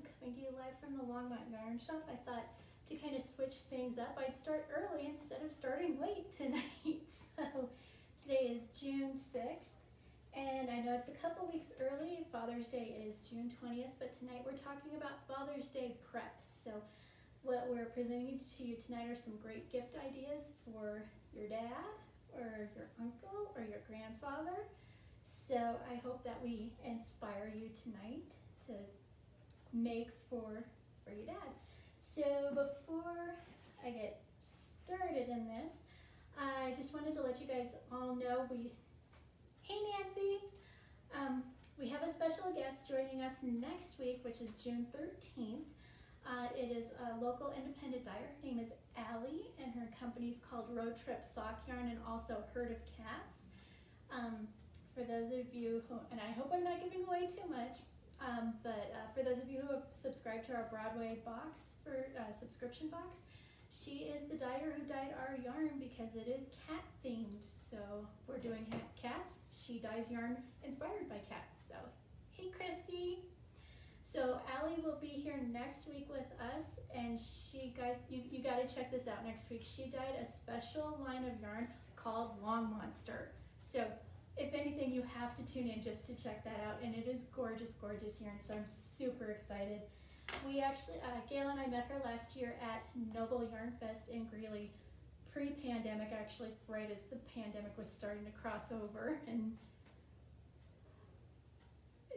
coming to you live from the Longmont Yarn Shop. I thought to kind of switch things up, I'd start early instead of starting late tonight. So today is June 6th, and I know it's a couple weeks early. Father's Day is June 20th, but tonight we're talking about Father's Day prep. So what we're presenting to you tonight are some great gift ideas for your dad or your uncle or your grandfather. So I hope that we inspire you tonight to make for your dad. So before I get started in this, I just wanted to let you guys all know hey Nancy, we have a special guest joining us next week, which is June 13th. It is a local independent dyer. Her name is Allie, and her company's called Road Trip Sock Yarn and also Herd of Cats. For those of you who, and I hope I'm not giving away too much, but for those of you who have subscribed to our Broadway box, subscription box, she is the dyer who dyed our yarn because it is cat themed. So we're doing cats. She dyes yarn inspired by cats. So hey Christy. So Allie will be here next week with us, and she, guys, you got to check this out next week. She dyed a special line of yarn called Long Monster. So if anything, you have to tune in just to check that out, and it is gorgeous, gorgeous yarn, so I'm super excited. We actually, Gail and I met her last year at Noble Yarn Fest in Greeley, pre-pandemic, actually, right as the pandemic was starting to cross over. And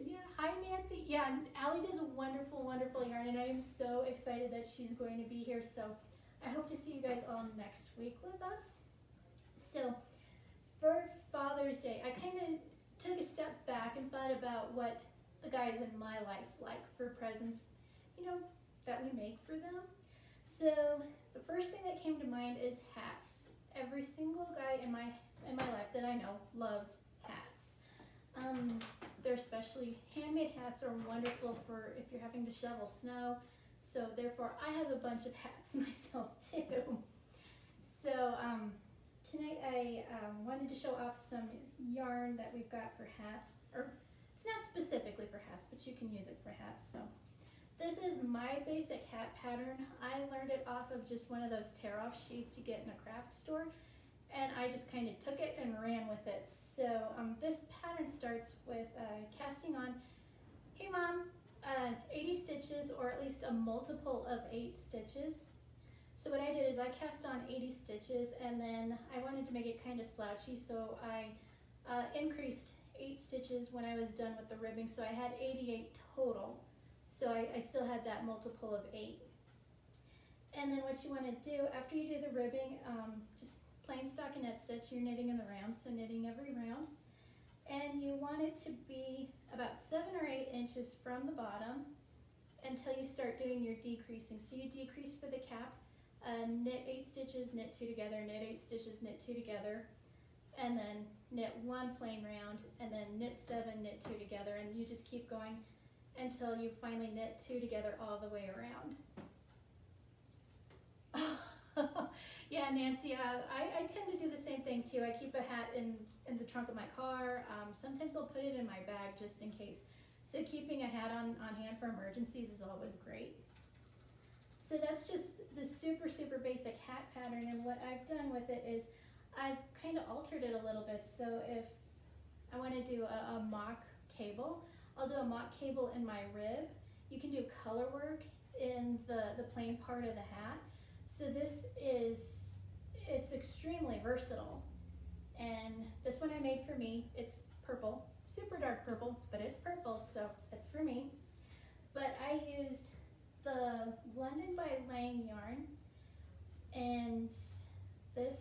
yeah, hi Nancy. Yeah, Allie does a wonderful, wonderful yarn, and I am so excited that she's going to be here. So I hope to see you guys all next week with us. So for Father's Day, I kind of took a step back and thought about what the guys in my life like for presents, that we make for them. So the first thing that came to mind is hats. Every single guy in my life that I know loves hats. They're especially handmade hats are wonderful for if you're having to shovel snow. So therefore, I have a bunch of hats myself too. So tonight I wanted to show off some yarn that we've got for hats, or it's not specifically for hats, but you can use it for hats. So this is my basic hat pattern. I learned it off of just one of those tear-off sheets you get in a craft store, and I just kind of took it and ran with it. So this pattern starts with casting on, hey mom, 80 stitches, or at least a multiple of 8 stitches. So what I did is I cast on 80 stitches, and then I wanted to make it kind of slouchy, so I increased 8 stitches when I was done with the ribbing, so I had 88 total. So I still had that multiple of 8. And then what you want to do, after you do the ribbing, just plain stockinette stitch, you're knitting in the round, so knitting every round. And you want it to be about 7 or 8 inches from the bottom until you start doing your decreasing. So you decrease for the cap, knit 8 stitches, knit 2 together, knit 8 stitches, knit 2 together, and then knit 1 plain round, and then knit 7, knit 2 together, and you just keep going until you finally knit 2 together all the way around. Yeah, Nancy, I tend to do the same thing too. I keep a hat in the trunk of my car. Sometimes I'll put it in my bag just in case. So keeping a hat on hand for emergencies is always great. So that's just the super, super basic hat pattern, and what I've done with it is I've kind of altered it a little bit. So if I want to do a mock cable, I'll do a mock cable in my rib. You can do color work in the plain part of the hat. So this it's extremely versatile. And this one I made for me, it's purple, super dark purple, but it's purple, so it's for me. But I used the London by Lang yarn, and this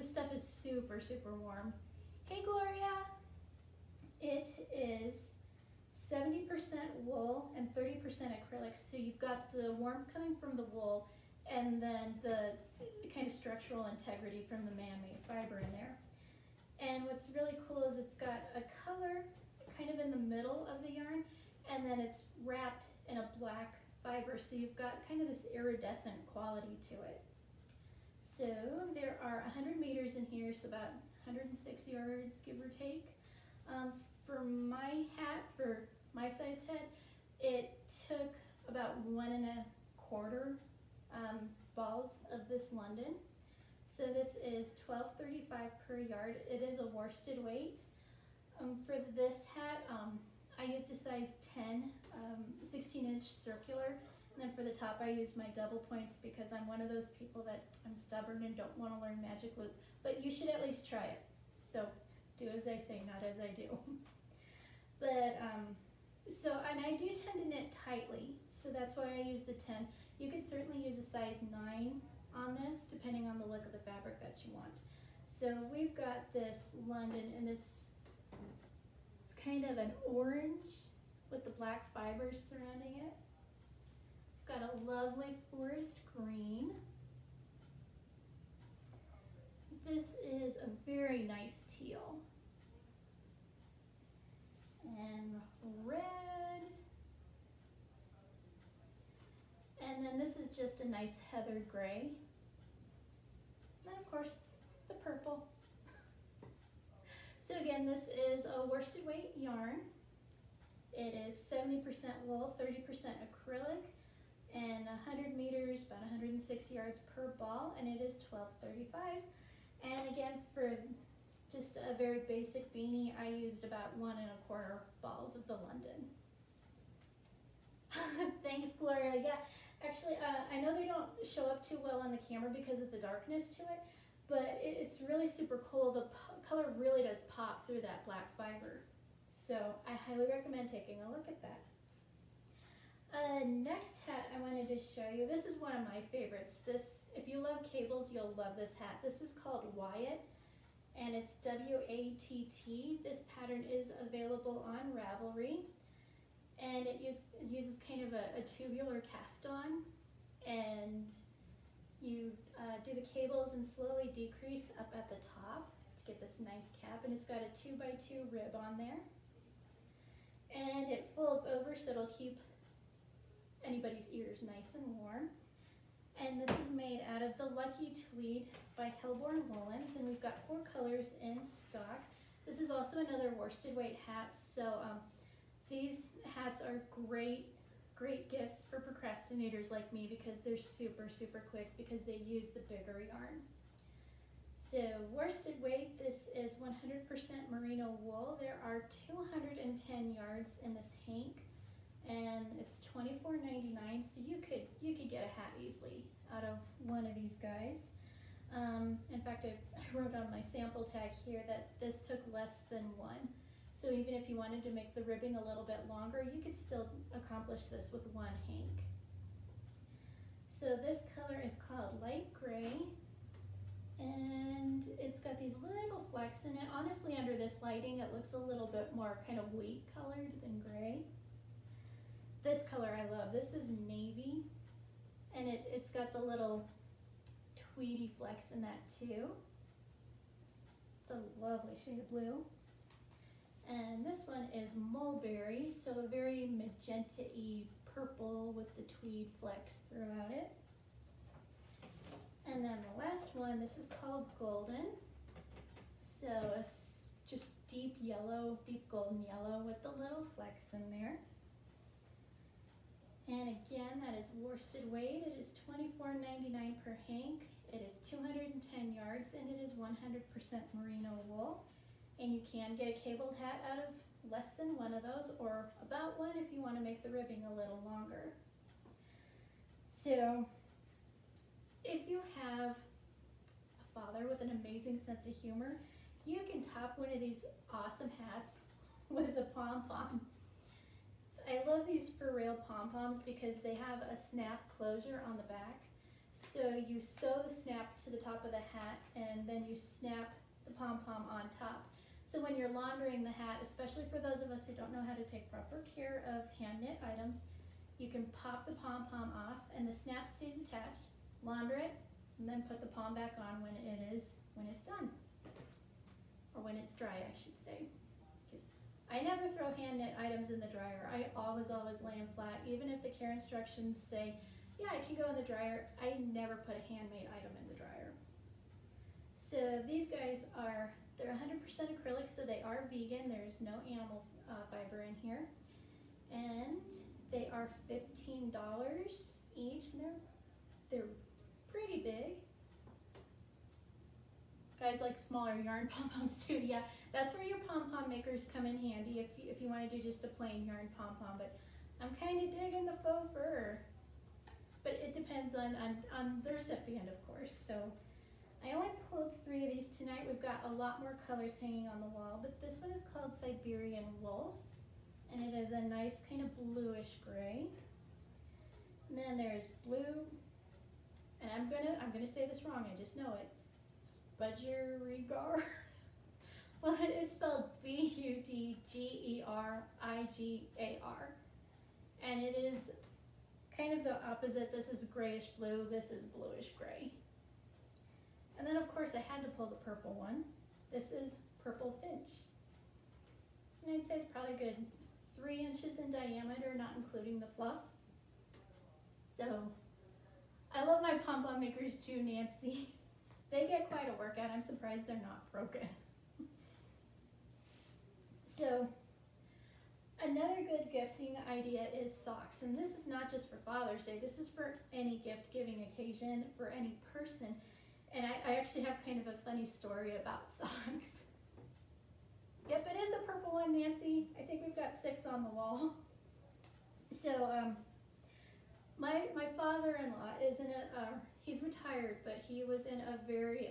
stuff is super, super warm. Hey Gloria! It is 70% wool and 30% acrylic, so you've got the warmth coming from the wool and then the kind of structural integrity from the man-made fiber in there. And what's really cool is it's got a color kind of in the middle of the yarn, and then it's wrapped in a black fiber, so you've got kind of this iridescent quality to it. So there are 100 meters in here, so about 106 yards, give or take. For my hat, for my sized head, it took about 1 1/4 balls of this London. So this is $12.35 per yard. It is a worsted weight. For this hat, I used a size 10, 16-inch circular. And then for the top, I used my double points because I'm one of those people that I'm stubborn and don't want to learn magic loop. But you should at least try it. So do as I say, not as I do. But, and I do tend to knit tightly, so that's why I use the 10. You could certainly use a size 9 on this, depending on the look of the fabric that you want. So we've got this London, and it's kind of an orange with the black fibers surrounding it. We've got a lovely forest green. This is a very nice teal. And red. And then this is just a nice heathered gray. And then of course, the purple. So again, this is a worsted weight yarn. It is 70% wool, 30% acrylic, and 100 meters, about 106 yards per ball, and it is $12.35. And again, for just a very basic beanie, I used about 1 1/4 balls of the London. Thanks, Gloria. Yeah, actually, I know they don't show up too well on the camera because of the darkness to it, but it's really super cool. The color really does pop through that black fiber. So I highly recommend taking a look at that. Next hat I wanted to show you. This is one of my favorites. If you love cables, you'll love this hat. This is called Wyatt, and it's W-A-T-T. This pattern is available on Ravelry, and it uses kind of a tubular cast on, and you do the cables and slowly decrease up at the top to get this nice cap, and it's got a 2x2 rib on there, and it folds over so it'll keep anybody's ears nice and warm. And this is made out of the Lucky Tweed by Helborn Woolens, and we've got 4 colors in stock. This is also another worsted weight hat, so these hats are great gifts for procrastinators like me because they're super quick because they use the bigger yarn. So worsted weight, this is 100% merino wool. There are 210 yards in this hank, and it's $24.99. So you could get a hat easily out of one of these guys. In fact, I wrote on my sample tag here that this took less than 1. So even if you wanted to make the ribbing a little bit longer, you could still accomplish this with 1 hank. So this color is called light gray, and it's got these little flecks in it. Honestly, under this lighting, it looks a little bit more kind of wheat colored than gray. This color I love. This is navy, and it's got the little tweedy flecks in that too. It's a lovely shade of blue. And this one is mulberry, so a very magenta-y purple with the tweed flecks throughout it. And then the last one, this is called golden. So it's just deep yellow, deep golden yellow with the little flecks in there. And again, that is worsted weight. It is $24.99 per hank. It is 210 yards, and it is 100% merino wool. And you can get a cabled hat out of less than 1 of those, or about 1 if you want to make the ribbing a little longer. So if you have a father with an amazing sense of humor, you can top one of these awesome hats with a pom-pom. I love these for real pom-poms because they have a snap closure on the back. So you sew the snap to the top of the hat, and then you snap the pom-pom on top. So when you're laundering the hat, especially for those of us who don't know how to take proper care of hand knit items, you can pop the pom-pom off and the snap stays attached, launder it, and then put the pom back on when it's done. Or when it's dry, I should say. Because I never throw hand knit items in the dryer. I always lay them flat. Even if the care instructions say, yeah, it can go in the dryer, I never put a handmade item in the dryer. So these guys they're 100% acrylic, so they are vegan. There's no animal fiber in here. and they are $15 each, and they're pretty big. Guys like smaller yarn pom-poms too. Yeah, that's where your pom-pom makers come in handy if you want to do just a plain yarn pom-pom, but I'm kind of digging the faux fur. But it depends on the recipient, of course. So I only pulled 3 of these tonight. We've got a lot more colors hanging on the wall, but this one is called Siberian Wolf, and it is a nice kind of bluish gray. And then there's blue, and I'm gonna say this wrong, I just know it. Budgerigar. Well, it's spelled Budgerigar, and it is kind of the opposite. This is grayish blue, this is bluish gray. And then of course I had to pull the purple one. This is Purple Finch. And I'd say it's probably a good 3 inches in diameter, not including the fluff. So I love my pom-pom makers too, Nancy. They get quite a workout. I'm surprised they're not broken. So another good gifting idea is socks, and this is not just for Father's Day, this is for any gift giving occasion, for any person. And I actually have kind of a funny story about socks. Yep, it is the purple one, Nancy. I think we've got 6 on the wall. So my father-in-law is in he's retired, but he was in a very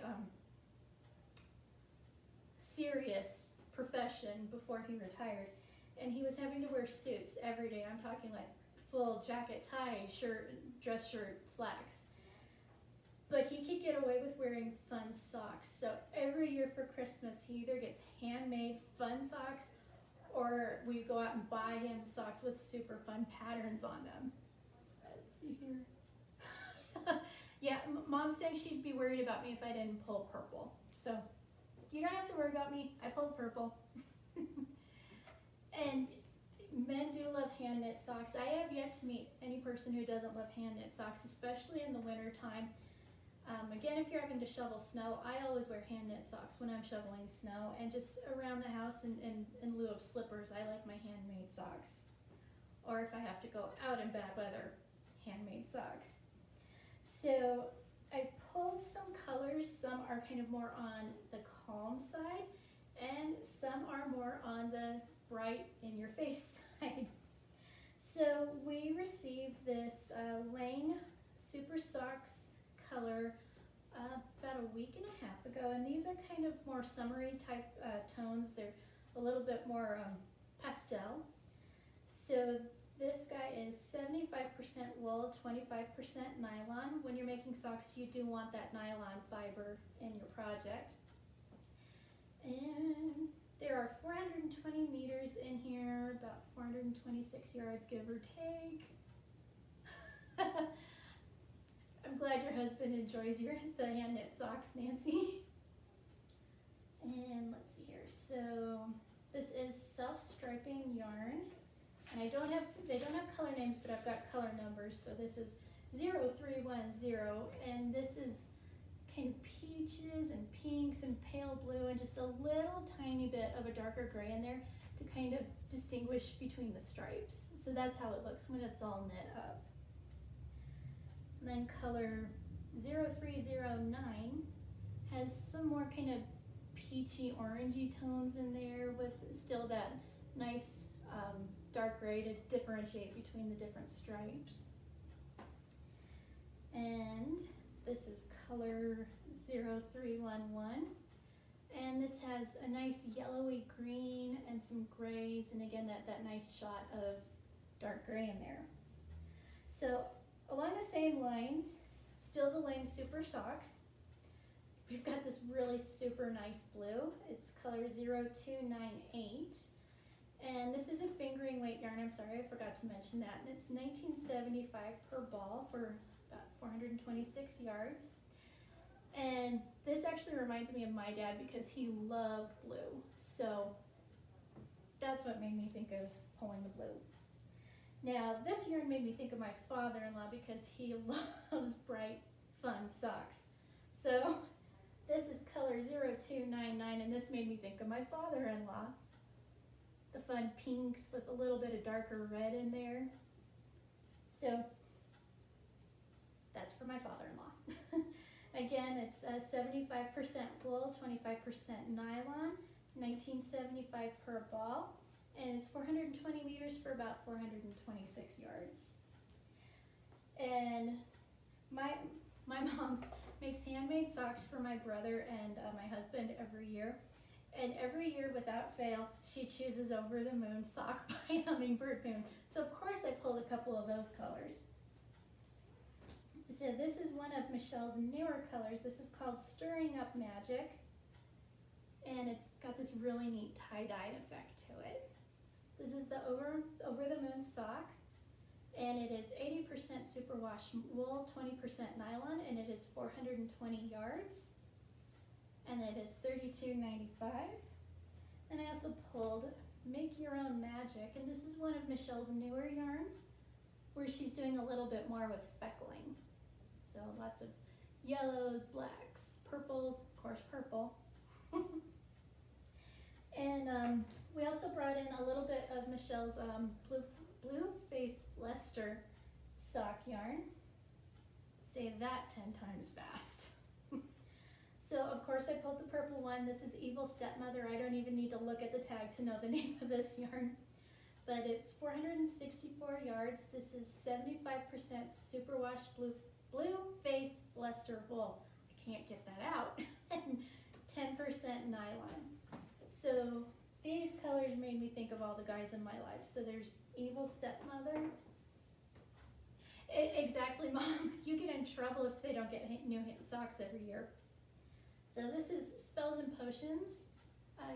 serious profession before he retired. And he was having to wear suits every day. I'm talking like full jacket, tie, shirt, dress shirt, slacks. But he could get away with wearing fun socks. So every year for Christmas, he either gets handmade fun socks or we go out and buy him socks with super fun patterns on them. Let's see here. Yeah, Mom's saying she'd be worried about me if I didn't pull purple. So you don't have to worry about me. I pulled purple. And men do love hand knit socks. I have yet to meet any person who doesn't love hand knit socks, especially in the winter time. Again, if you're having to shovel snow, I always wear hand knit socks when I'm shoveling snow, and just around the house in lieu of slippers, I like my handmade socks. Or if I have to go out in bad weather, handmade socks. So I pulled some colors. Some are kind of more on the calm side, and some are more on the bright in your face side. So we received this Lane Super Socks color about a week and a half ago, and these are kind of more summery type tones. They're a little bit more pastel. So this guy is 75% wool, 25% nylon. When you're making socks, you do want that nylon fiber in your project. And there are 420 meters in here, about 426 yards, give or take. I'm glad your husband enjoys the hand knit socks, Nancy. And let's see here. So this is self-striping yarn, and they don't have color names, but I've got color numbers. So this is 0310, and this is kind of peaches and pinks and pale blue and just a little tiny bit of a darker gray in there to kind of distinguish between the stripes. So that's how it looks when it's all knit up. And then color 0309 has some more kind of peachy orangey tones in there with still that nice dark gray to differentiate between the different stripes. And this is color 0311, and this has a nice yellowy green and some grays, and again that nice shot of dark gray in there. So along the same lines, still the Lane Super Socks, we've got this really super nice blue. It's color 0298, and this is a fingering weight yarn. I'm sorry, I forgot to mention that. And it's $19.75 per ball for about 426 yards. And this actually reminds me of my dad because he loved blue. So that's what made me think of pulling the blue. Now this yarn made me think of my father-in-law because he loves bright, fun socks. So this is color 0299, and this made me think of my father-in-law. The fun pinks with a little bit of darker red in there. So that's for my father-in-law. Again, it's 75% wool, 25% nylon, $19.75 per ball, and it's 420 meters for about 426 yards. And my mom makes handmade socks for my brother and my husband every year. And every year, without fail, she chooses Over the Moon sock by Hummingbird Moon. So of course I pulled a couple of those colors. So this is one of Michelle's newer colors. This is called Stirring Up Magic. And it's got this really neat tie-dyed effect to it. This is the Over the Moon sock. And it is 80% superwash wool, 20% nylon, and it is 420 yards. And it is $32.95. And I also pulled Make Your Own Magic, and this is one of Michelle's newer yarns where she's doing a little bit more with speckling. So lots of yellows, blacks, purples, of course purple. And we also brought in a little bit of Michelle's blue-faced Leicester sock yarn. Say that 10 times fast. So of course I pulled the purple one. This is Evil Stepmother. I don't even need to look at the tag to know the name of this yarn. But it's 464 yards. This is 75% superwash blue-faced Leicester wool. I can't get that out. And 10% nylon. So these colors made me think of all the guys in my life. So there's Evil Stepmother. Exactly, Mom. You get in trouble if they don't get new socks every year. So this is Spells and Potions.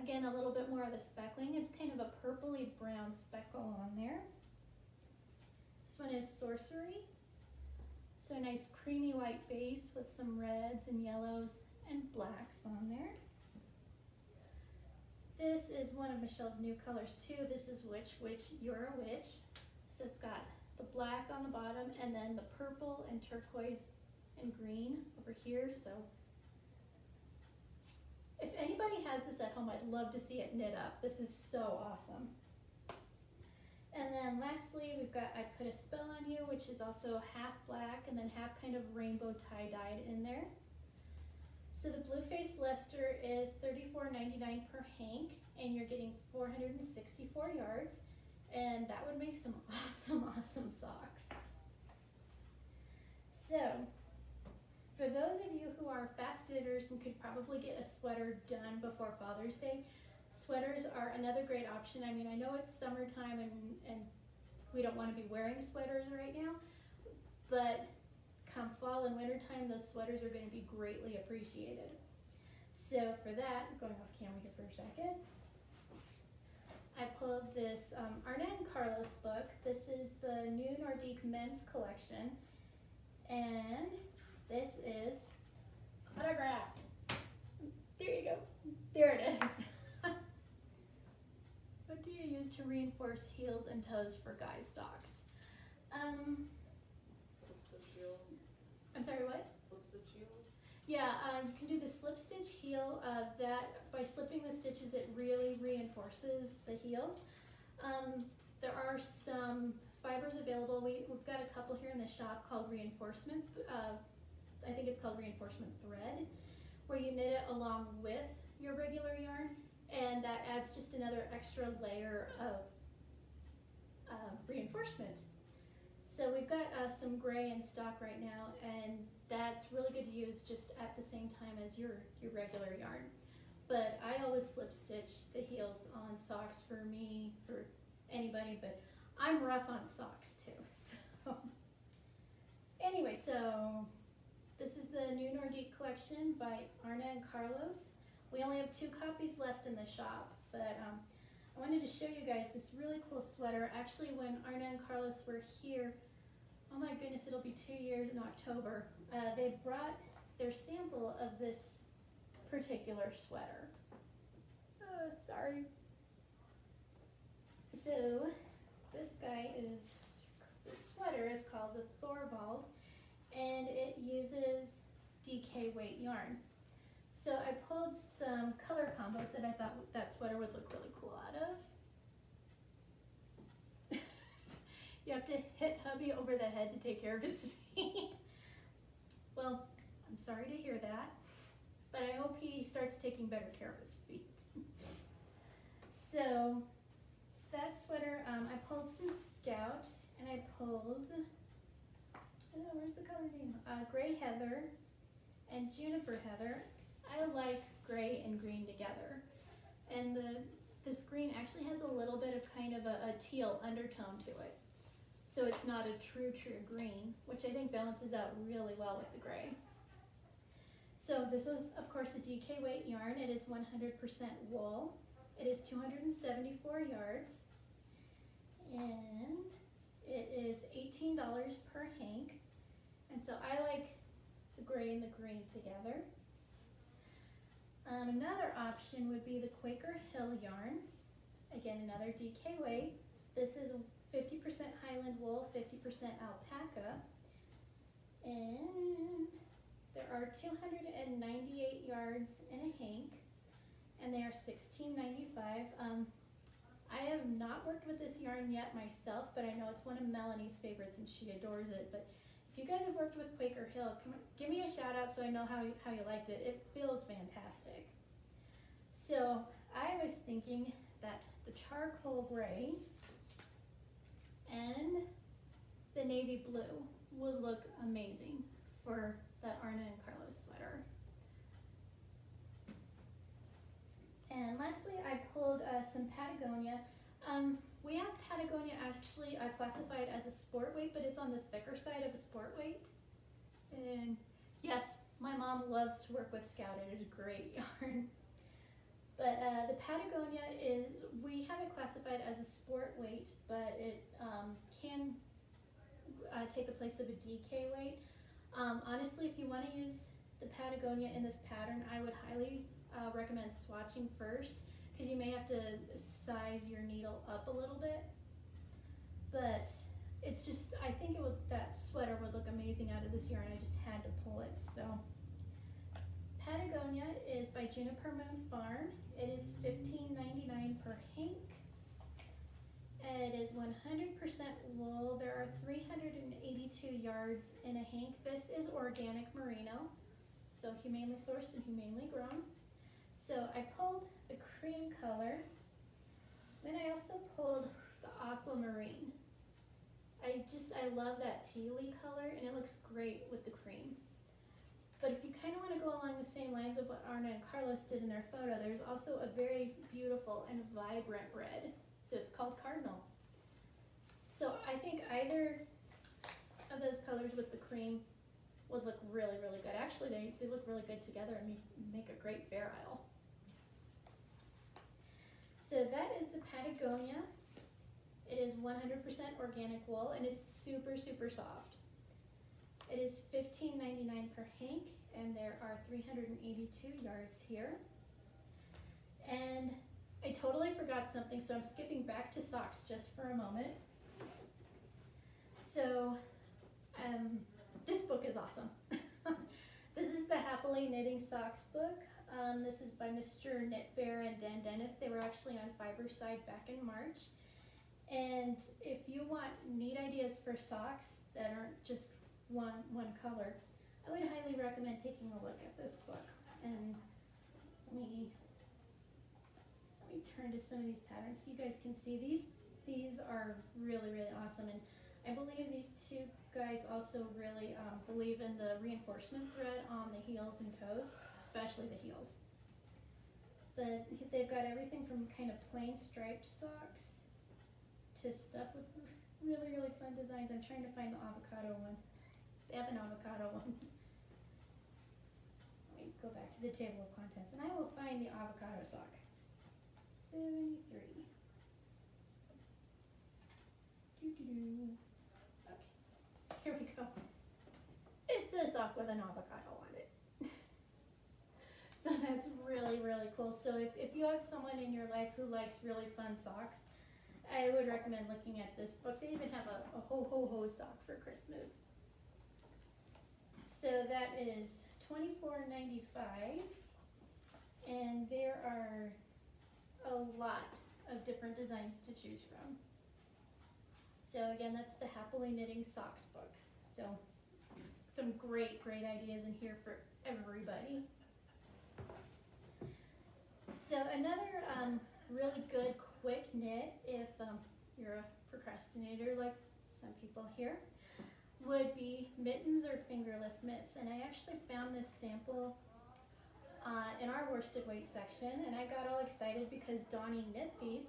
Again, a little bit more of the speckling. It's kind of a purpley brown speckle on there. This one is Sorcery. So a nice creamy white base with some reds and yellows and blacks on there. This is one of Michelle's new colors too. This is Witch, You're a Witch. So it's got the black on the bottom and then the purple and turquoise and green over here. So if anybody has this at home, I'd love to see it knit up. This is so awesome. And then lastly, we've got I Put a Spell on You, which is also half black and then half kind of rainbow tie-dyed in there. So the blue-faced Leicester is $34.99 per hank, and you're getting 464 yards, and that would make some awesome, awesome socks. So, for those of you who are fast knitters and could probably get a sweater done before Father's Day, sweaters are another great option. I mean, I know it's summertime and we don't want to be wearing sweaters right now, but come fall and winter time, those sweaters are going to be greatly appreciated. So for that, I'm going off camera here for a second. I pulled this Arnett and Carlos book. This is the new Nordic Men's Collection, and this is autographed. There you go. There it is. What do you use to reinforce heels and toes for guys' socks? I'm sorry, what? Slip stitch heel? Yeah, you can do the slip stitch heel. That by slipping the stitches, it really reinforces the heels. There are some fibers available. We've got a couple here in the shop called reinforcement. I think it's called reinforcement thread, where you knit it along with your regular yarn, and that adds just another extra layer of reinforcement. So we've got some gray in stock right now, and that's really good to use just at the same time as your regular yarn. But I always slip stitch the heels on socks for me, for anybody, but I'm rough on socks too. So anyway, so this is the new Nordic Collection by Arnett and Carlos. We only have 2 copies left in the shop, but I wanted to show you guys this really cool sweater. Actually, when Arnett and Carlos were here, oh my goodness, it'll be 2 years in October, they brought their sample of this particular sweater. Oh, sorry. So this sweater is called the Thorvald, and it uses DK weight yarn. So I pulled some color combos that I thought that sweater would look really cool out of. have to hit hubby over the head to take care of his feet. Well, I'm sorry to hear that, but I hope he starts taking better care of his feet. So that sweater, I pulled some Scout, and I pulled, where's the color name? Gray Heather and Juniper Heather. I like gray and green together. And this green actually has a little bit of kind of a teal undertone to it. So it's not a true green, which I think balances out really well with the gray. So this is, of course, a DK weight yarn. It is 100% wool. It is 274 yards. And it is $18 per hank. And so I like the gray and the green together. Another option would be the Quaker Hill yarn. Again, another DK weight. This is 50% Highland wool, 50% alpaca. And there are 298 yards in a hank, and they are $16.95. I have not worked with this yarn yet myself, but I know it's one of Melanie's favorites and she adores it. But if you guys have worked with Quaker Hill, come on, give me a shout out so I know how you liked it. It feels fantastic. So I was thinking that the charcoal gray and the navy blue would look amazing for that Arna and Carlos sweater. And lastly, I pulled some Patagonia. We have Patagonia actually classified as a sport weight, but it's on the thicker side of a sport weight. And yes, my mom loves to work with Scout. It is great yarn. But the Patagonia we have it classified as a sport weight, but it can take the place of a DK weight. Honestly, if you want to use the Patagonia in this pattern, I would highly recommend swatching first, because you may have to size your needle up a little bit. But it's just, I think that sweater would look amazing out of this yarn. I just had to pull it. So Patagonia is by Juniper Moon Farm. It is $15.99 per hank. It is 100% wool. There are 382 yards in a hank. This is organic merino, so humanely sourced and humanely grown. So I pulled the cream color. Then I also pulled the aquamarine. I love that tealy color, and it looks great with the cream. But if you kind of want to go along the same lines of what Arna and Carlos did in their photo, there's also a very beautiful and vibrant red. So it's called Cardinal. So I think either of those colors with the cream would look really, really good. Actually, they look really good together and make a great fair isle. So that is the Patagonia. It is 100% organic wool, and it's super, super soft. It is $15.99 per hank, and there are 382 yards here. And I totally forgot something, so I'm skipping back to socks just for a moment. So this book is awesome. This is the Happily Knitting Socks book. This is by Mr. Knit Bear and Dan Dennis. They were actually on Fiberside back in March. And if you want neat ideas for socks that aren't just one color, I would highly recommend taking a look at this book. And let me turn to some of these patterns so you guys can see these are really, really awesome. And I believe these two guys also really believe in the reinforcement thread on the heels and toes, especially the heels. But they've got everything from kind of plain striped socks to stuff with really, really fun designs. I'm trying to find the avocado one. They have an avocado one. Let me go back to the table of contents, and I will find the avocado sock. 73. Okay, here we go. It's a sock with an avocado on it. So that's really, really cool. So if you have someone in your life who likes really fun socks, I would recommend looking at this book. They even have a ho-ho-ho sock for Christmas. So that is $24.95, and there are a lot of different designs to choose from. So again, that's the Happily Knitting Socks books. So some great, great ideas in here for everybody. So another really good quick knit, if you're a procrastinator like some people here, would be mittens or fingerless mitts. And I actually found this sample in our worsted weight section, and I got all excited because Donnie knit these.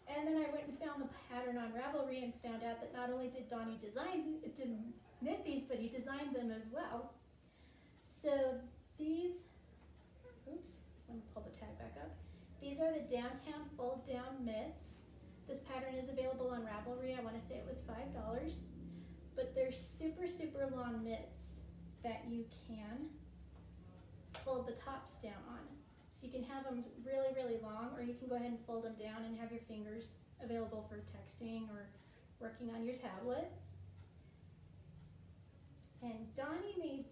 And then I went and found the pattern on Ravelry and found out that not only did Donnie knit these, but he designed them as well. So these, oops, let me pull the tag back up. These are the downtown fold down mitts. This pattern is available on Ravelry. I want to say it was $5, but they're super, super long mitts that you can fold the tops down on. So you can have them really, really long, or you can go ahead and fold them down and have your fingers available for texting or working on your tablet. And Donnie made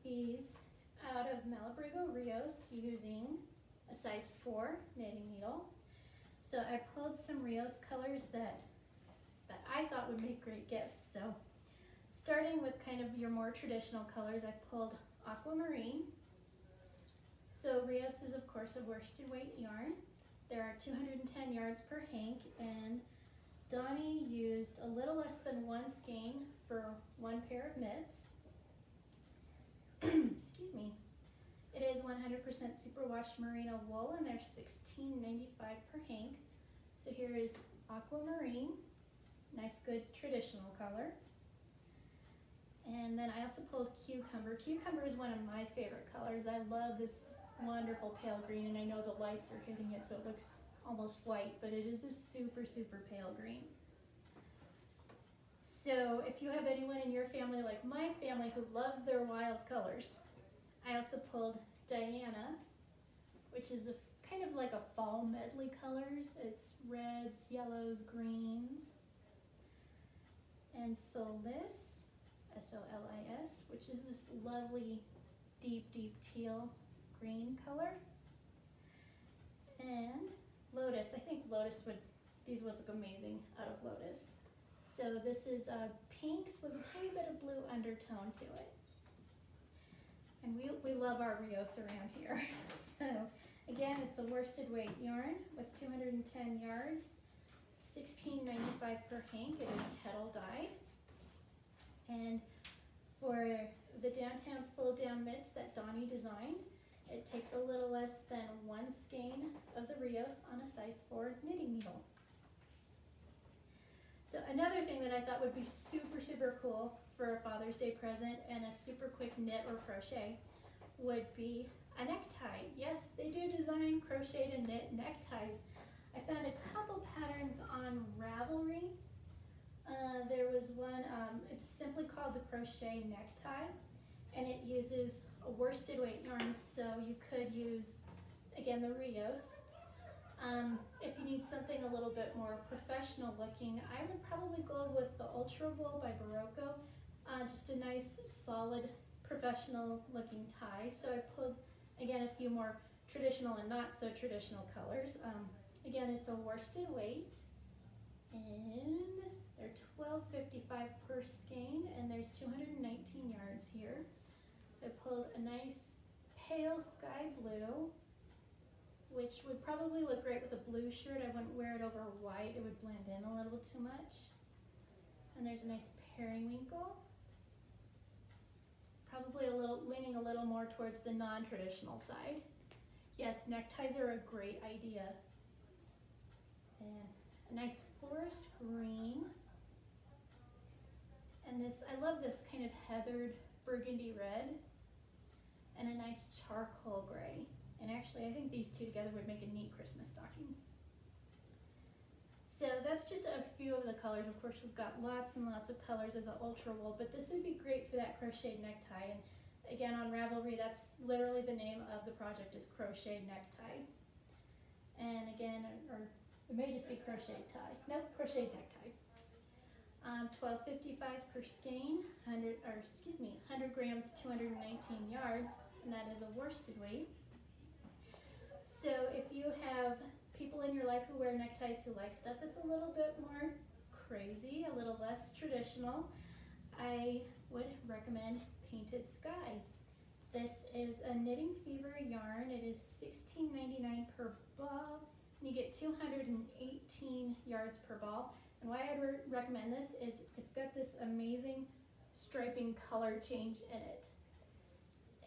these out of Malabrigo Rios using a size 4 knitting needle. So I pulled some Rios colors that I thought would make great gifts. So starting with kind of your more traditional colors, I pulled aquamarine. So Rios is of course a worsted weight yarn. There are 210 yards per hank, and Donnie used a little less than 1 skein for 1 pair of mitts. Excuse me. It is 100% superwash merino wool, and they're $16.95 per hank. So here is aquamarine, nice good traditional color. And then I also pulled cucumber. Cucumber is one of my favorite colors. I love this wonderful pale green, and I know the lights are hitting it so it looks almost white, but it is a super, super pale green. So if you have anyone in your family like my family who loves their wild colors, I also pulled Diana, which is kind of like a fall medley colors. It's reds, yellows, greens. And Solis, S-O-L-I-S, which is this lovely deep, deep teal green color. And Lotus, I think these would look amazing out of Lotus. So this is pinks with a tiny bit of blue undertone to it. And we love our Rios around here. So again, it's a worsted weight yarn with 210 yards, $16.95 per hank. It is kettle dyed. And for the downtown fold down mitts that Donnie designed, it takes a little less than 1 skein of the Rios on a size 4 knitting needle. So another thing that I thought would be super, super cool for a Father's Day present and a super quick knit or crochet would be a necktie. Yes, they do design crochet and knit neckties. I found a couple patterns on Ravelry. There was one, it's simply called the Crochet Necktie, and it uses a worsted weight yarn, so you could use, again, the Rios. If you need something a little bit more professional looking, I would probably go with the Ultra Wool by Barocco. Just a nice, solid, professional looking tie. So I pulled, again, a few more traditional and not so traditional colors. Again, it's a worsted weight, and they're $12.55 per skein, and there's 219 yards here. So I pulled a nice pale sky blue, which would probably look great with a blue shirt. I wouldn't wear it over white, it would blend in a little too much. And there's a nice periwinkle, probably leaning a little more towards the non-traditional side. Yes, neckties are a great idea. And a nice forest green. And this, I love this kind of heathered burgundy red, and a nice charcoal gray. And actually, I think these two together would make a neat Christmas stocking. So that's just a few of the colors. Of course, we've got lots and lots of colors of the Ultra Wool, but this would be great for that crochet necktie. And again, on Ravelry, that's literally the name of the project, is Crochet Necktie. And again, or it may just be crochet tie. Nope, crochet necktie. $12.55 per skein, 100 grams, 219 yards, and that is a worsted weight. So if you have people in your life who wear neckties who like stuff that's a little bit more crazy, a little less traditional, I would recommend Painted Sky. This is a Knitting Fever yarn. It is $16.99 per ball, and you get 218 yards per ball. And why I would recommend this is it's got this amazing striping color change in it.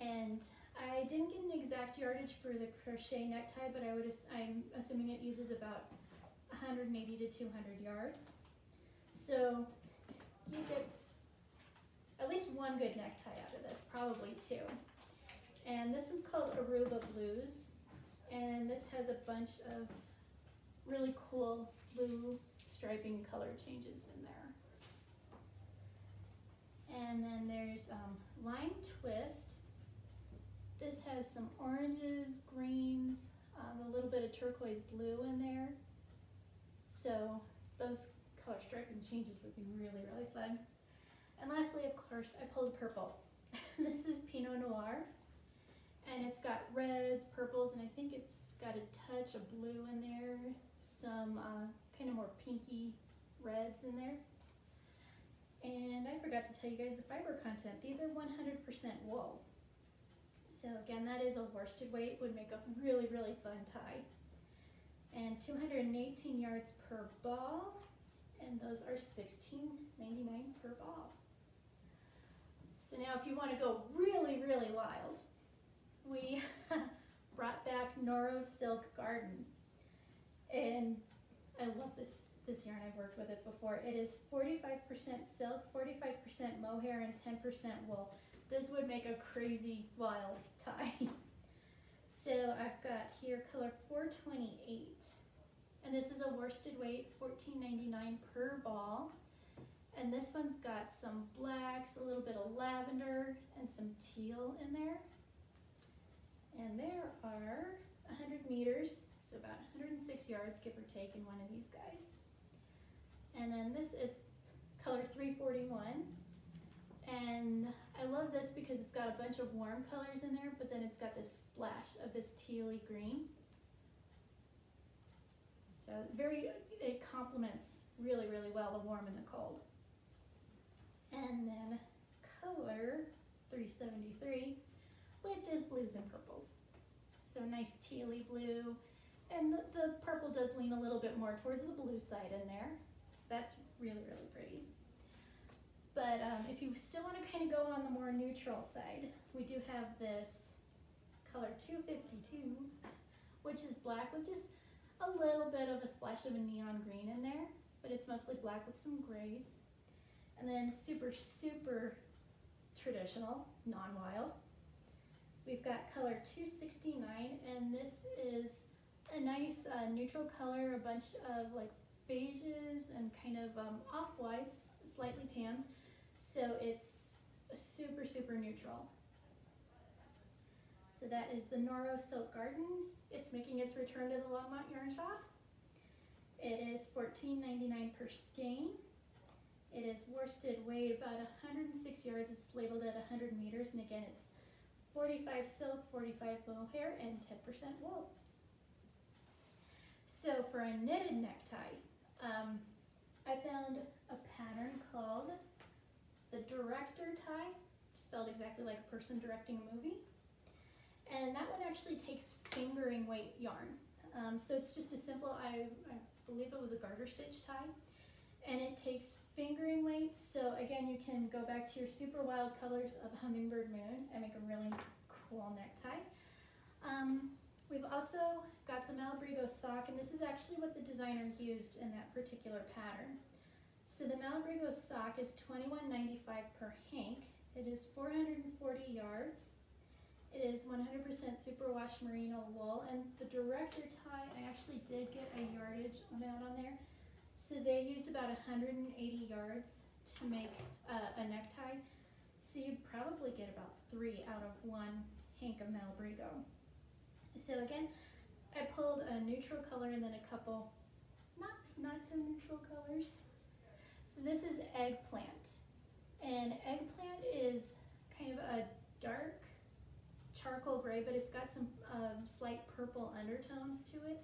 And I didn't get an exact yardage for the crochet necktie, but I'm assuming it uses about 180 to 200 yards. So you get at least one good necktie out of this, probably two. And this one's called Aruba Blues, and this has a bunch of really cool blue striping color changes in there. And then there's Line Twist. This has some oranges, greens, a little bit of turquoise blue in there. So those color striping changes would be really, really fun. And lastly, of course, I pulled purple. This is Pinot Noir, and it's got reds, purples, and I think it's got a touch of blue in there, some kind of more pinky reds in there. And I forgot to tell you guys the fiber content. These are 100% wool. So again, that is a worsted weight, would make a really, really fun tie. And 218 yards per ball, and those are $16.99 per ball. So now if you want to go really, really wild, we brought back Noro Silk Garden. And I love this yarn. I've worked with it before. It is 45% silk, 45% mohair, and 10% wool. This would make a crazy wild tie. So I've got here color 428. And this is a worsted weight, $14.99 per ball. And this one's got some blacks, a little bit of lavender, and some teal in there. And there are 100 meters, so about 106 yards, give or take, in one of these guys. And then this is color 341. And I love this because it's got a bunch of warm colors in there, but then it's got this splash of this tealy green. So it complements really, really well the warm and the cold. And then color 373, which is blues and purples. So nice tealy blue, and the purple does lean a little bit more towards the blue side in there. So that's really, really pretty. But if you still want to kind of go on the more neutral side, we do have this color 252, which is black with just a little bit of a splash of a neon green in there, but it's mostly black with some grays. And then super, super traditional, non-wild. We've got color 269, and this is a nice neutral color, a bunch of like beiges and kind of off-whites, slightly tans. So it's a super, super neutral. So that is the Noro Silk Garden. It's making its return to the Longmont Yarn Shop. It is $14.99 per skein. It is worsted weight about 106 yards. It's labeled at 100 meters, and again, it's 45 silk, 45 mohair, and 10% wool. So for a knitted necktie, I found a pattern called the Director Tie, spelled exactly like a person directing a movie. And that one actually takes fingering weight yarn. So it's just a simple, I believe it was a garter stitch tie. And it takes fingering weight, so again, you can go back to your super wild colors of Hummingbird Moon and make a really cool necktie. We've also got the Malabrigo Sock, and this is actually what the designer used in that particular pattern. So the Malabrigo Sock is $21.95 per hank. It is 440 yards. It is 100% superwash merino wool, and the Director Tie, I actually did get a yardage amount on there. So they used about 180 yards to make a necktie. So you'd probably get about 3 out of 1 hank of Malabrigo. So again, I pulled a neutral color and then a couple not so neutral colors. So this is Eggplant. And Eggplant is kind of a dark charcoal gray, but it's got some slight purple undertones to it.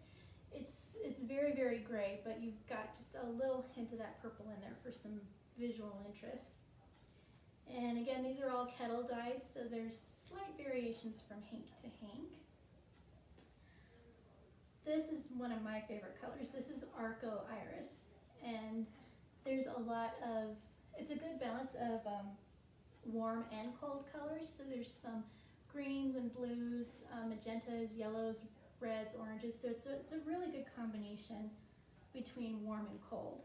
it's very, very gray, but you've got just a little hint of that purple in there for some visual interest. And again, these are all kettle dyed, so there's slight variations from hank to hank. This is one of my favorite colors. This is Arco Iris, and there's a lot of, it's a good balance of warm and cold colors. So there's some greens and blues, magentas, yellows, reds, oranges. So it's a really good combination between warm and cold.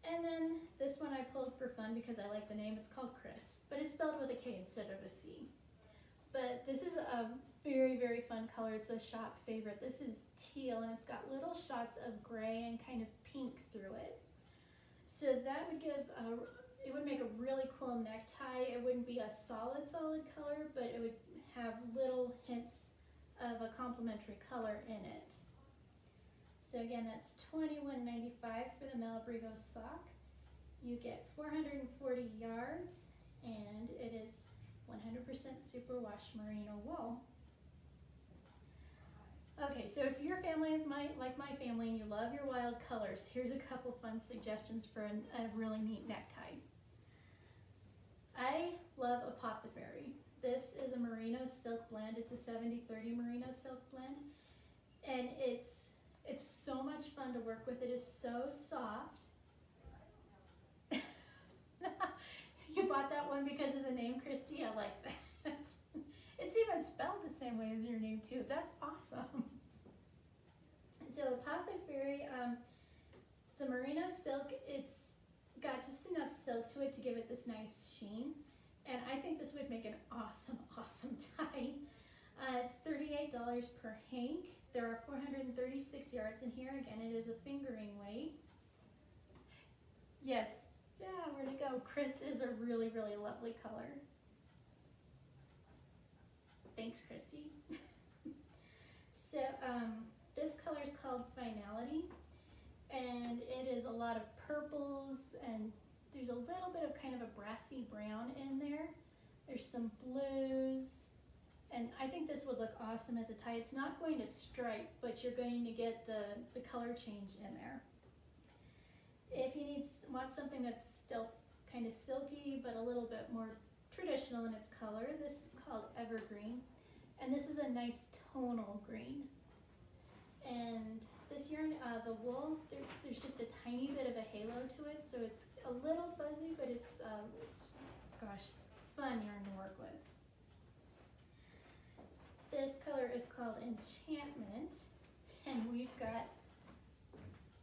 And then this one I pulled for fun because I like the name. It's called Chris, but it's spelled with a K instead of a C. But this is a very, very fun color. It's a shop favorite. This is teal, and it's got little shots of gray and kind of pink through it. So that would give it would make a really cool necktie. It wouldn't be a solid color, but it would have little hints of a complementary color in it. So again, that's $21.95 for the Malabrigo Sock. You get 440 yards, and it is 100% superwash merino wool. Okay, so if your family is like my family and you love your wild colors, here's a couple fun suggestions for a really neat necktie. I love Apothecary. This is a merino silk blend. It's a 70-30 merino silk blend, and it's so much fun to work with. It is so soft. You bought that one because of the name, Christy? I like that. It's even spelled the same way as your name too. That's awesome. So Apothecary, the merino silk, it's got just enough silk to it to give it this nice sheen. And I think this would make an awesome, awesome tie. It's $38 per hank. There are 436 yards in here. Again, it is a fingering weight. Yes, yeah, where'd it go? Chris is a really, really lovely color. Thanks, Christy. So this color is called Finality, and it is a lot of purples, and there's a little bit of kind of a brassy brown in there. There's some blues, and I think this would look awesome as a tie. It's not going to stripe, but you're going to get the color change in there. If you want something that's still kind of silky, but a little bit more traditional in its color, this is called Evergreen, and this is a nice tonal green. And this yarn, the wool, there's just a tiny bit of a halo to it, so it's a little fuzzy, but it's gosh, fun yarn to work with. This color is called Enchantment, and we've got,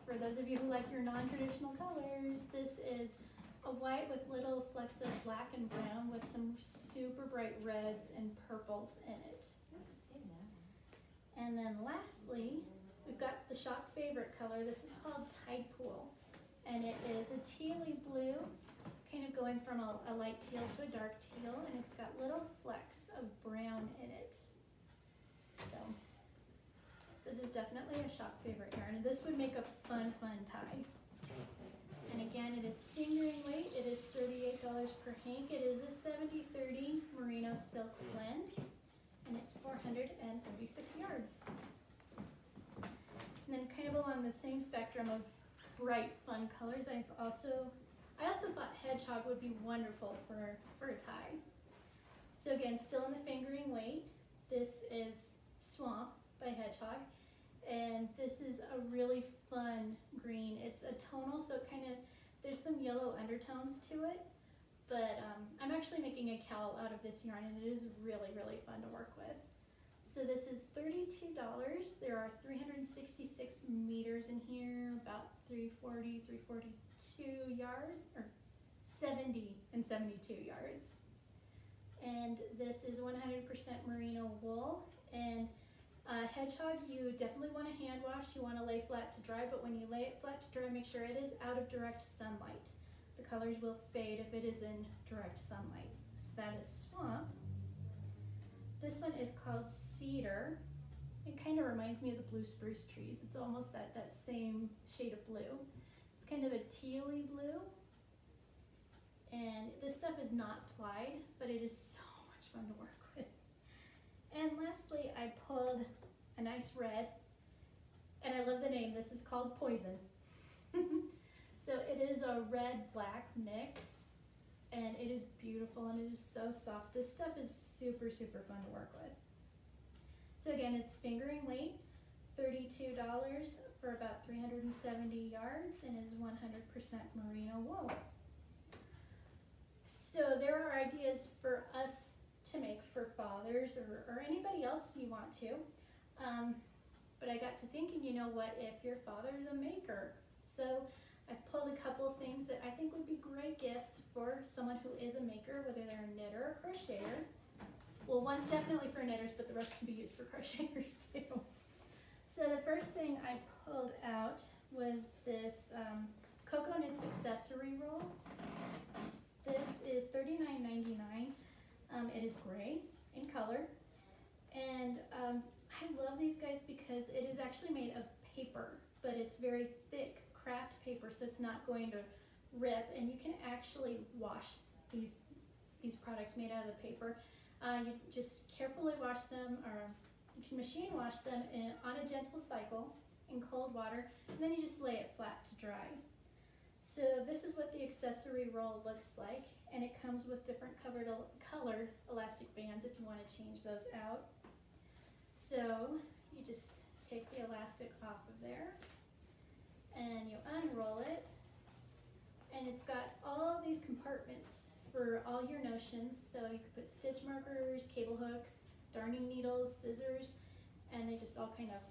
for those of you who like your non-traditional colors, this is a white with little flecks of black and brown with some super bright reds and purples in it. And then lastly, we've got the shop favorite color. This is called Tide Pool, and it is a tealy blue, kind of going from a light teal to a dark teal, and it's got little flecks of brown in it. So this is definitely a shop favorite yarn, and this would make a fun tie. And again, it is fingering weight. It is $38 per hank. It is a 70-30 merino silk blend, and it's 436 yards. And then kind of along the same spectrum of bright, fun colors, I also thought hedgehog would be wonderful for a tie. So again, still in the fingering weight, this is Swamp by Hedgehog, and this is a really fun green. It's a tonal, so kind of, there's some yellow undertones to it, but I'm actually making a cowl out of this yarn, and it is really, really fun to work with. So this is $32. There are 366 meters in here, about 340, 342 yards, or 70 and 72 yards. And this is 100% merino wool. And hedgehog, you definitely want to hand wash. You want to lay flat to dry, but when you lay it flat to dry, make sure it is out of direct sunlight. The colors will fade if it is in direct sunlight. So that is Swamp. This one is called Cedar. It kind of reminds me of the blue spruce trees. It's almost that same shade of blue. It's kind of a tealy blue. And this stuff is not plied, but it is so much fun to work with. And lastly, I pulled a nice red, And I love the name. This is called Poison. So it is a red-black mix, and it is beautiful and it is so soft. This stuff is super, super fun to work with. So again, it's fingering weight, $32 for about 370 yards, and is 100% merino wool. So there are ideas for us to make for fathers or anybody else you want to. But I got to thinking, you know, what if your father's a maker? So I've pulled a couple of things that I think would be great gifts for someone who is a maker, whether they're a knitter or crocheter. Well, one's definitely for knitters, but the rest can be used for crocheters too. So the first thing I pulled out was this Cocoa Knits accessory roll. This is $39.99. It is gray in color, and I love these guys because it is actually made of paper, but it's very thick craft paper, so it's not going to rip, and you can actually wash these products made out of the paper. You just carefully wash them, or you can machine wash them on a gentle cycle in cold water, and then you just lay it flat to dry. So this is what the accessory roll looks like, and it comes with different colored elastic bands if you want to change those out. So you just take the elastic off of there, and you unroll it, and it's got all these compartments for all your notions. So you could put stitch markers, cable hooks, darning needles, scissors, and they just all kind of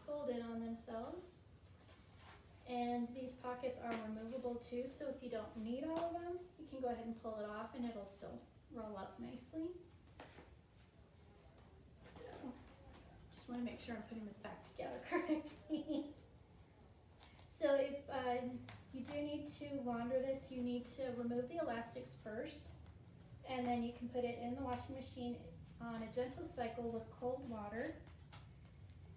fold in on themselves. And these pockets are removable too, so if you don't need all of them, you can go ahead and pull it off and it'll still roll up nicely. So just want to make sure I'm putting this back together correctly. So if you do need to launder this, you need to remove the elastics first, and then you can put it in the washing machine on a gentle cycle with cold water.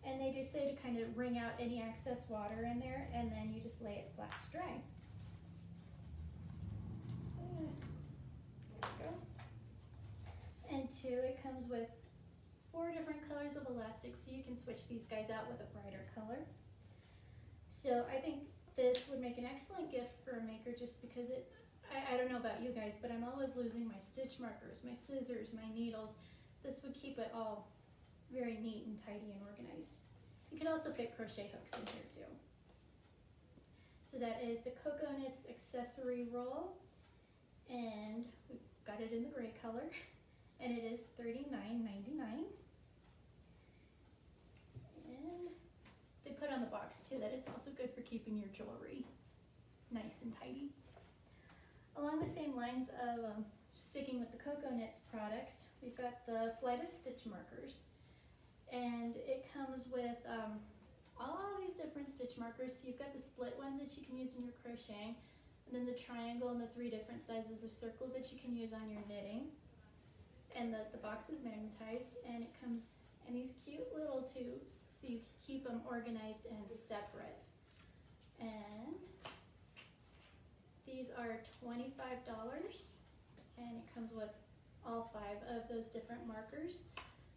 And they do say to kind of wring out any excess water in there, and then you just lay it flat to dry. There we go. And two, it comes with 4 different colors of elastic, so you can switch these guys out with a brighter color. So I think this would make an excellent gift for a maker, just because I don't know about you guys, but I'm always losing my stitch markers, my scissors, my needles. This would keep it all very neat and tidy and organized. You can also fit crochet hooks in here too. So that is the Cocoa Knits accessory roll, and we've got it in the gray color, and it is $39.99. And they put on the box too that it's also good for keeping your jewelry nice and tidy. Along the same lines of sticking with the Cocoa Knits products, we've got the Flight of Stitch markers, and it comes with all these different stitch markers. So you've got the split ones that you can use in your crocheting, and then the triangle and the 3 different sizes of circles that you can use on your knitting. And the box is magnetized, and it comes in these cute little tubes, so you can keep them organized and separate. And these are $25, and it comes with all 5 of those different markers.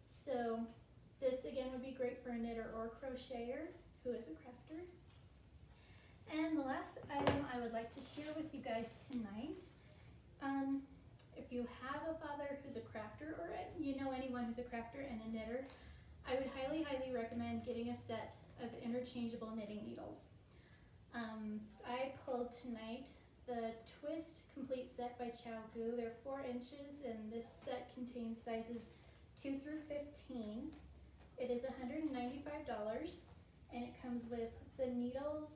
So this again would be great for a knitter or crocheter who is a crafter. And the last item I would like to share with you guys tonight, if you have a father who's a crafter, or you know anyone who's a crafter and a knitter, I would highly, highly recommend getting a set of interchangeable knitting needles. I pulled tonight the Twist Complete Set by Gu. They're 4 inches, and this set contains sizes 2 through 15. It is $195, and it comes with the needles,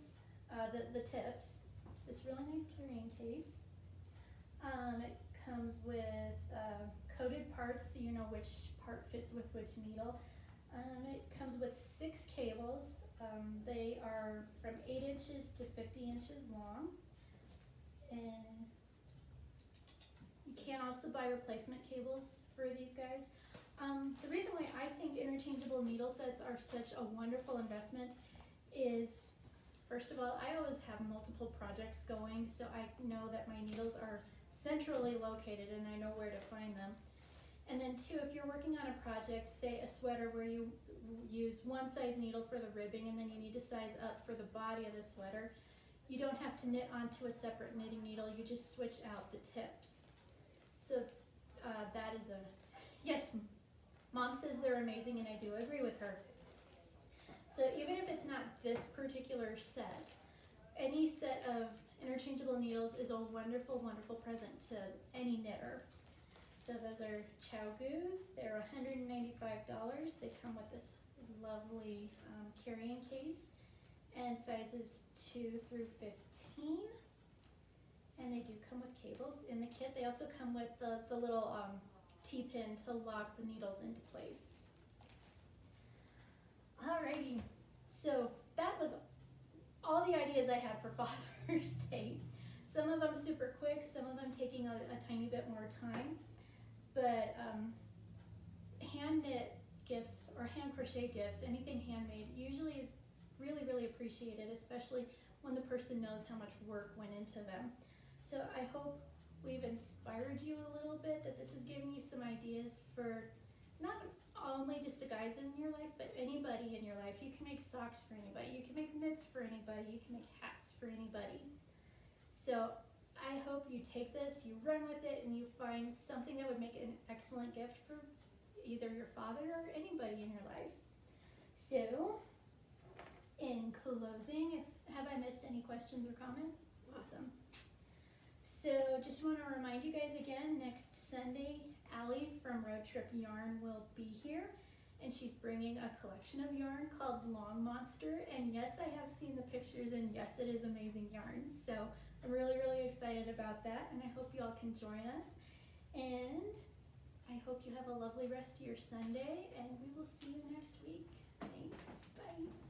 the tips, this really nice carrying case. It comes with coded parts, so you know which part fits with which needle. It comes with 6 cables. They are from 8 inches to 50 inches long. And you can also buy replacement cables for these guys. The reason why I think interchangeable needle sets are such a wonderful investment is, first of all, I always have multiple projects going, so I know that my needles are centrally located and I know where to find them. And then two, if you're working on a project, say a sweater where you use one size needle for the ribbing and then you need to size up for the body of the sweater, you don't have to knit onto a separate knitting needle, you just switch out the tips. So that is a, yes, Mom says they're amazing and I do agree with her. So even if it's not this particular set, any set of interchangeable needles is a wonderful, wonderful present to any knitter. So those are Chow-Goos. They're $195. They come with this lovely carrying case and sizes 2 through 15. And they do come with cables in the kit. They also come with the little T-pin to lock the needles into place. Alrighty, so that was all the ideas I had for Father's Day. Some of them super quick, some of them taking a tiny bit more time. But hand knit gifts or hand crochet gifts, anything handmade, usually is really, really appreciated, especially when the person knows how much work went into them. So I hope we've inspired you a little bit, that this is giving you some ideas for not only just the guys in your life, but anybody in your life. You can make socks for anybody, you can make mitts for anybody, you can make hats for anybody. So I hope you take this, you run with it, and you find something that would make an excellent gift for either your father or anybody in your life. So, in closing, have I missed any questions or comments? Awesome. So, just want to remind you guys again, next Sunday, Allie from Road Trip Yarn will be here, and she's bringing a collection of yarn called Long Monster, and yes, I have seen the pictures, and yes, it is amazing yarn. So, I'm really, really excited about that, and I hope you all can join us. And I hope you have a lovely rest of your Sunday, and we will see you next week. Thanks. Bye.